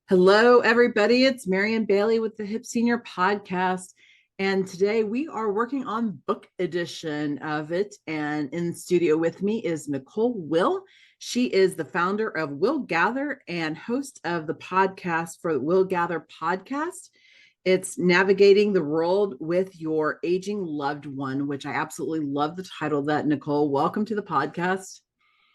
Hello, everybody. It's Marian Bailey with the Hip Senior Podcast. And today we are working on book edition of it. And in the studio with me is Nicole Will. She is the founder of willGather and host of the podcast for the willGather podcast. It's navigating the world with your aging loved one, which I absolutely love the title of that, Nicole. Welcome to the podcast.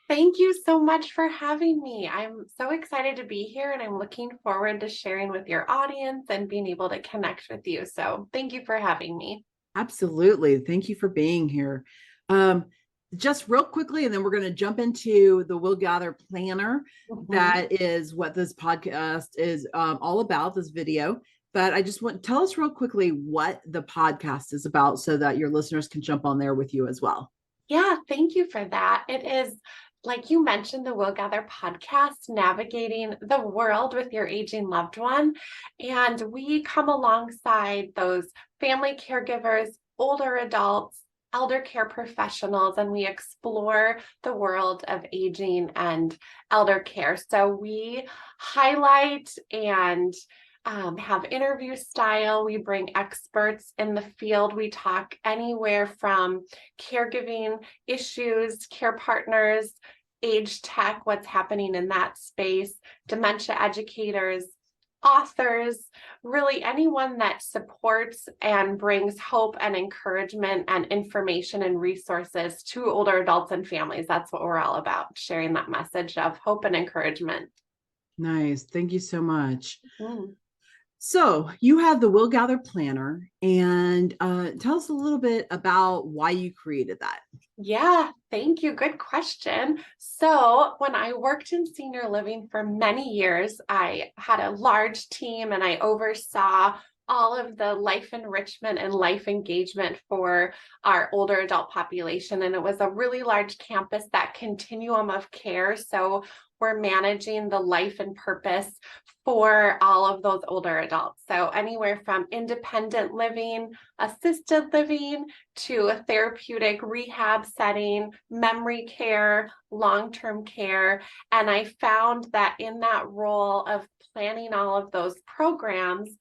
Thank you so much for having me. I'm so excited to be here and I'm looking forward to sharing with your audience and being able to connect with you. So thank you for having me. Absolutely. Thank you for being here. Um, just real quickly, and then we're going to jump into the willGather Planner. That is what this podcast is all about, this video. But I just want tell us real quickly what the podcast is about so that your listeners can jump on there with you as well. Yeah, thank you for that. It is, like you mentioned, the willGather podcast, navigating the world with your aging loved one. And we come alongside those family caregivers, older adults, elder care professionals, and we explore the world of aging and elder care. So we highlight and have interview style. We bring experts in the field. We talk anywhere from caregiving issues, care partners, age tech, what's happening in that space, dementia educators, authors, really anyone that supports and brings hope and encouragement and information and resources to older adults and families. That's what we're all about, sharing that message of hope and encouragement. Nice. Thank you so much. Mm. So you have the willGather Planner, and tell us a little bit about why you created that. Yeah, thank you. Good question. So, when I worked in senior living for many years, I had a large team and I oversaw all of the life enrichment and life engagement for our older adult population. And it was a really large campus, that continuum of care. So, we're managing the life and purpose for all of those older adults. So, anywhere from independent living, assisted living, to a therapeutic rehab setting, memory care, long-term care. And I found that in that role of planning all of those programs,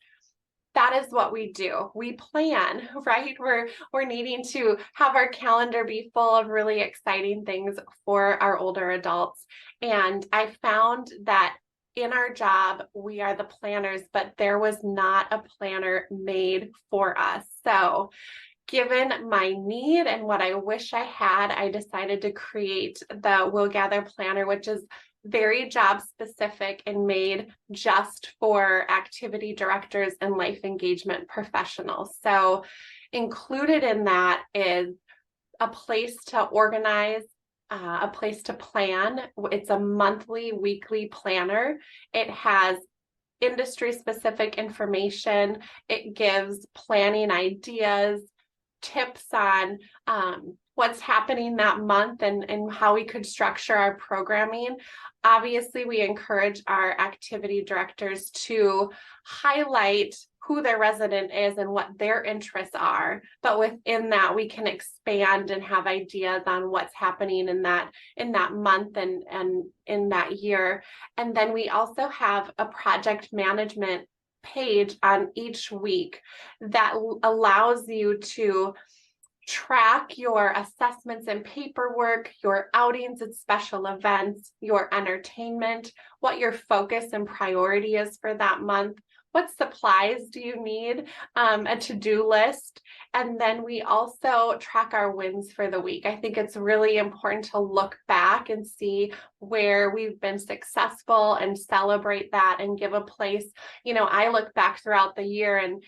that is what we do. We plan, right? We're needing to have our calendar be full of really exciting things for our older adults. And I found that in our job, we are the planners, but there was not a planner made for us. So given my need and what I wish I had, I decided to create the willGather Planner, which is very job specific and made just for activity directors and life engagement professionals. So included in that is a place to organize, a place to plan. It's a monthly, weekly planner. It has industry specific information. It gives planning ideas, tips on what's happening that month and how we could structure our programming. Obviously, we encourage our activity directors to highlight who their resident is and what their interests are. But within that, we can expand and have ideas on what's happening in that month and in that year. And then we also have a project management page on each week that allows you to track your assessments and paperwork, your outings and special events, your entertainment, what your focus and priority is for that month. What supplies do you need? A to-do list. And then we also track our wins for the week. I think it's really important to look back and see where we've been successful and celebrate that and give a place. I look back throughout the year and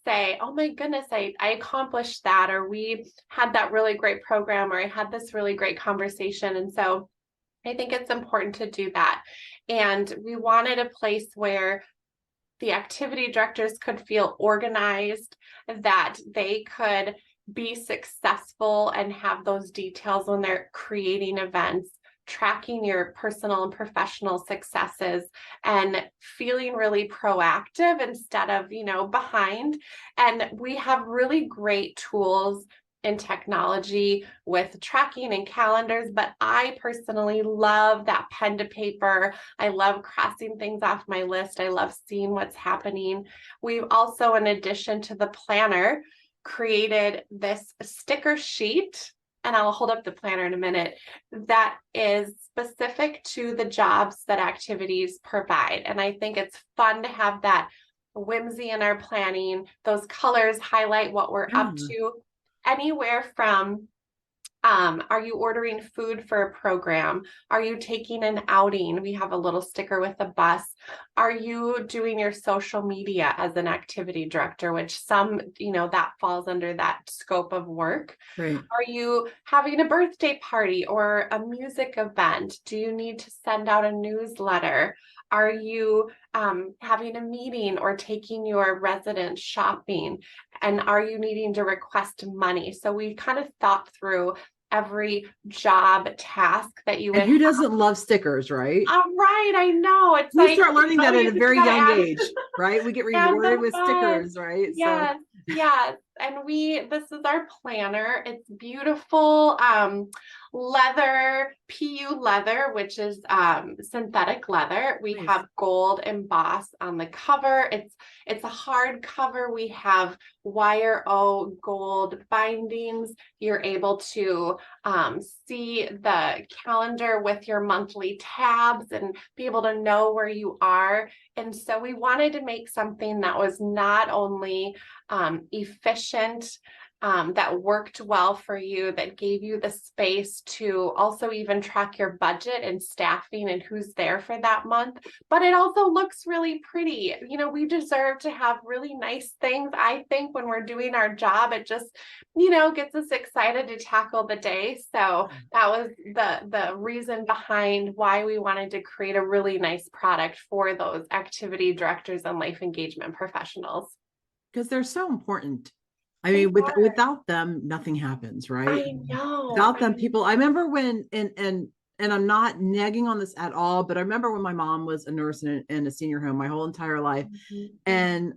say, oh my goodness, I accomplished that, or we had that really great program, or I had this really great conversation. And so I think it's important to do that. And we wanted a place where the activity directors could feel organized, that they could be successful and have those details when they're creating events, tracking your personal and professional successes, and feeling really proactive instead of, behind. And we have really great tools in technology with tracking and calendars, but I personally love that pen to paper. I love crossing things off my list. I love seeing what's happening. We've also, in addition to the planner, created this sticker sheet, and I'll hold up the planner in a minute, that is specific to the jobs that activities provide. And I think it's fun to have that whimsy in our planning. Those colors highlight what we're up to, anywhere from are you ordering food for a program? Are you taking an outing? We have a little sticker with a bus. Are you doing your social media as an activity director, which some, that falls under that scope of work. Right. Are you having a birthday party or a music event? Do you need to send out a newsletter? Are you having a meeting or taking your residents shopping? And are you needing to request money? So we kind of thought through every job task that you would And who doesn't love stickers, right? Right, I know. It's We like, start learning that at a very young add, age, right? We get add rewarded them with on. stickers, right? Yes, yes. And this is our planner. It's beautiful leather, PU leather, which is synthetic leather. We Nice. have gold embossed on the cover. It's a hard cover. We have wire O gold bindings. You're able to see the calendar with your monthly tabs and be able to know where you are. And so we wanted to make something that was not only efficient, that worked well for you, that gave you the space to also even track your budget and staffing and who's there for that month. But it also looks really pretty. We deserve to have really nice things. I think when we're doing our job, it just, gets us excited to tackle the day. So that was the reason behind why we wanted to create a really nice product for those activity directors and life engagement professionals. Because they're so important. I mean, without them, nothing happens, right? I know. Without them, people. I remember when, and I'm not nagging on this at all, but I remember when my mom was a nurse in a senior home my whole entire life, and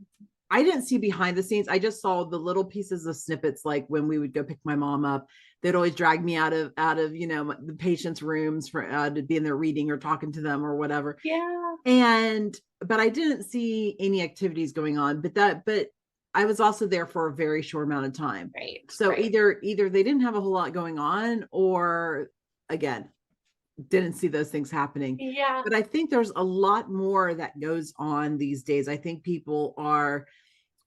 I didn't see behind the scenes. I just saw the little pieces of snippets, like when we would go pick my mom up, they'd always drag me out of the patients' rooms for to be in there reading or talking to them or whatever. Yeah. But I didn't see any activities going on. But I was also there for a very short amount of time. Right. So right. either they didn't have a whole lot going on, or again, didn't see those things happening. Yeah. But I think there's a lot more that goes on these days. I think people are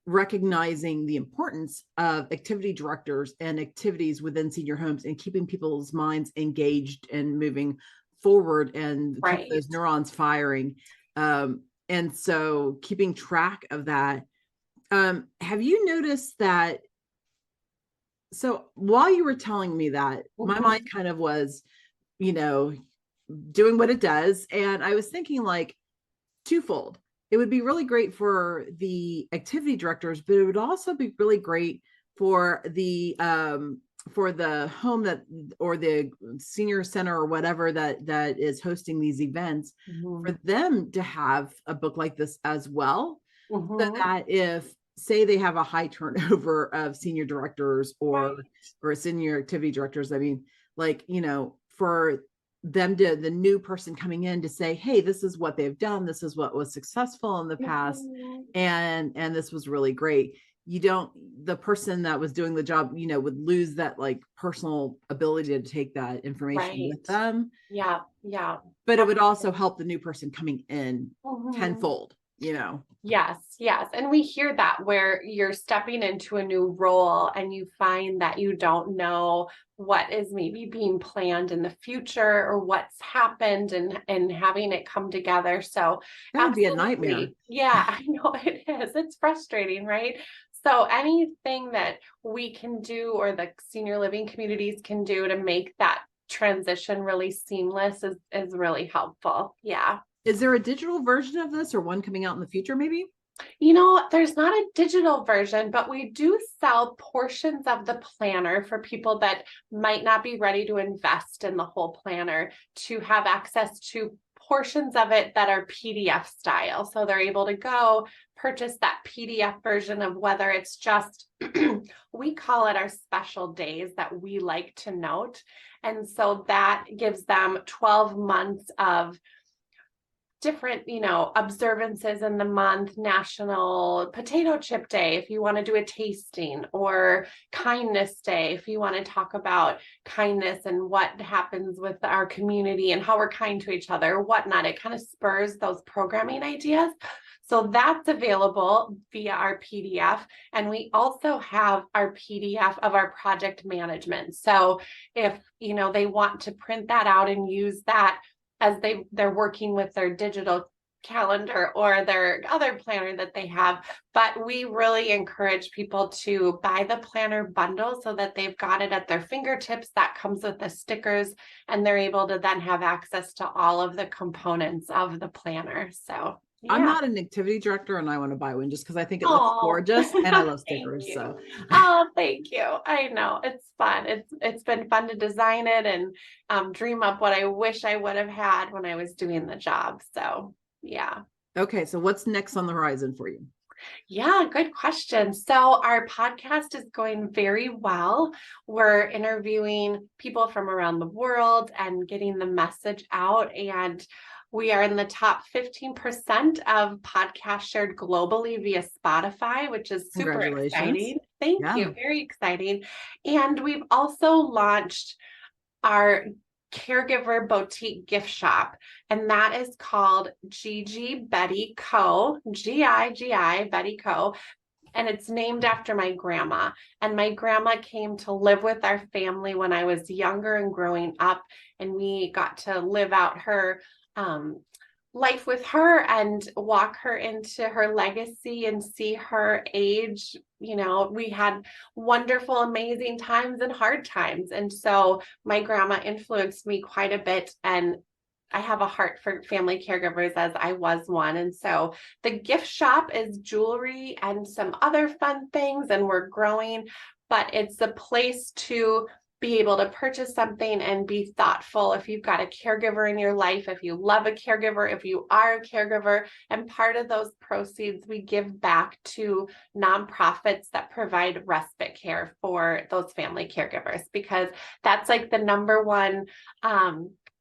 recognizing the importance of activity directors and activities within senior homes and keeping people's minds engaged and moving forward and keep those neurons firing. And so keeping track of that. Have you noticed that? So while you were telling me that, my mind kind of was, doing what it does. And I was thinking like twofold. It would be really great for the activity directors, but it would also be really great for the home or the senior center or whatever that is hosting these events, for them to have a book like this as well. So that if, say, they have a high turnover of senior directors or senior activity directors, I mean, like, for them the new person coming in to say, hey, this is what they've done, this is what was successful in the past, and this was really great. The person that was doing the job, would lose that like personal ability to take that information with them. Yeah. But it would also help the new person coming in tenfold. Yes. And we hear that where you're stepping into a new role and you find that you don't know what is maybe being planned in the future or what's happened, and having it come together. So that would be a nightmare. Yeah, I know it is. It's frustrating, right? So anything that we can do, or the senior living communities can do, to make that transition really seamless is really helpful. Yeah. Is there a digital version of this, or one coming out in the future, maybe? There's not a digital version, but we do sell portions of the planner for people that might not be ready to invest in the whole planner, to have access to portions of it that are PDF style. So they're able to go purchase that PDF version of whether it's just, we call it our special days that we like to note. And so that gives them 12 months of different, observances in the month. National Potato Chip Day, if you want to do a tasting, or Kindness Day, if you want to talk about kindness and what happens with our community and how we're kind to each other, whatnot. It kind of spurs those programming ideas. So that's available via our PDF. And we also have our PDF of our project management. So if, they want to print that out and use that as they're working with their digital calendar or their other planner that they have. But we really encourage people to buy the planner bundle so that they've got it at their fingertips. That comes with the stickers, and they're able to then have access to all of the components of the planner. So I'm yeah. not an activity director, and I want to buy one just because I think it looks Oh, gorgeous, and I love thank stickers. you. So Oh, thank you. I know it's fun. It's been fun to design it and dream up what I wish I would have had when I was doing the job. So yeah. okay, so what's next on the horizon for you? Yeah, good question. So our podcast is going very well. We're interviewing people from around the world and getting the message out. And we are in the top 15% of podcasts shared globally via Spotify, which is super Congratulations. exciting. Thank Yeah. you. Very exciting. And we've also launched our caregiver boutique gift shop, and that is called Gigi Betty Co. Gigi Betty Co. And it's named after my grandma. And my grandma came to live with our family when I was younger and growing up, and we got to live out her life with her and walk her into her legacy and see her age. We had wonderful, amazing times and hard times. And so my grandma influenced me quite a bit. And I have a heart for family caregivers, as I was one. And so the gift shop is jewelry and some other fun things, and we're growing, but it's a place to be able to purchase something and be thoughtful. If you've got a caregiver in your life, if you love a caregiver, if you are a caregiver, and part of those proceeds we give back to nonprofits that provide respite care for those family caregivers, because that's like the number one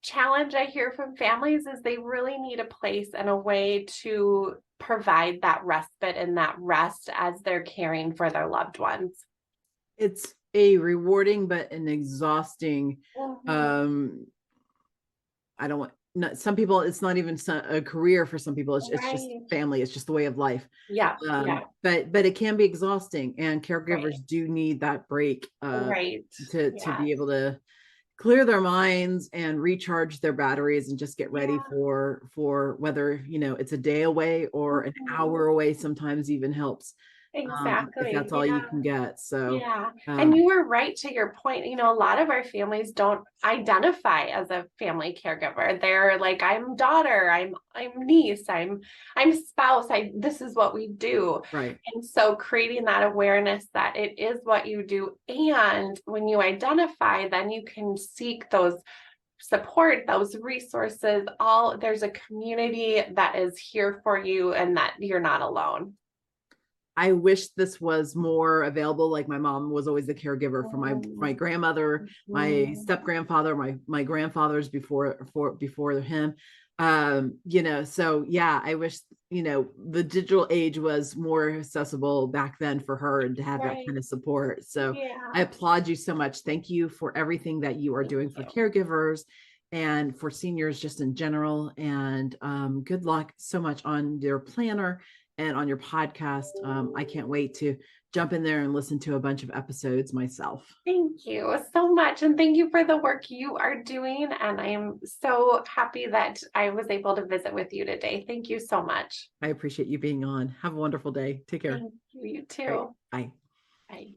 challenge I hear from families is they really need a place and a way to provide that respite and that rest as they're caring for their loved ones. It's a rewarding but an exhausting I don't want not, some people it's not even a career for some people. It's just Right. family, it's just the way of life. Yeah. But it can be exhausting, and caregivers Right. do need that break Right. to Yeah. be able to clear their minds and recharge their batteries and just get ready Yeah. for whether it's a day away or an hour away. Sometimes even helps, if Exactly. that's all you Yeah. can get. So Yeah. And you were right to your point. A lot of our families don't identify as a family caregiver. They're like, I'm daughter, I'm niece, I'm spouse. This is what we do. right. And so creating that awareness that it is what you do. And when you identify, then you can seek those support, those resources. There's a community that is here for you and that you're not alone. I wish this was more available. Like my mom was always the caregiver for my grandmother, my step grandfather, my grandfathers before him. So yeah, I wish the digital age was more accessible back then for her, and to have that Right. kind of support. So I Yeah. applaud you so much. Thank you for everything that you are Thank doing for you. caregivers and for seniors just in general. And good luck so much on your planner and on your podcast. I can't wait to jump in there and listen to a bunch of episodes myself. Thank you so much. And thank you for the work you are doing. And I am so happy that I was able to visit with you today. Thank you so much. I appreciate you being on. Have a wonderful day. Take care. Thank you. You All right. too. Bye. Bye.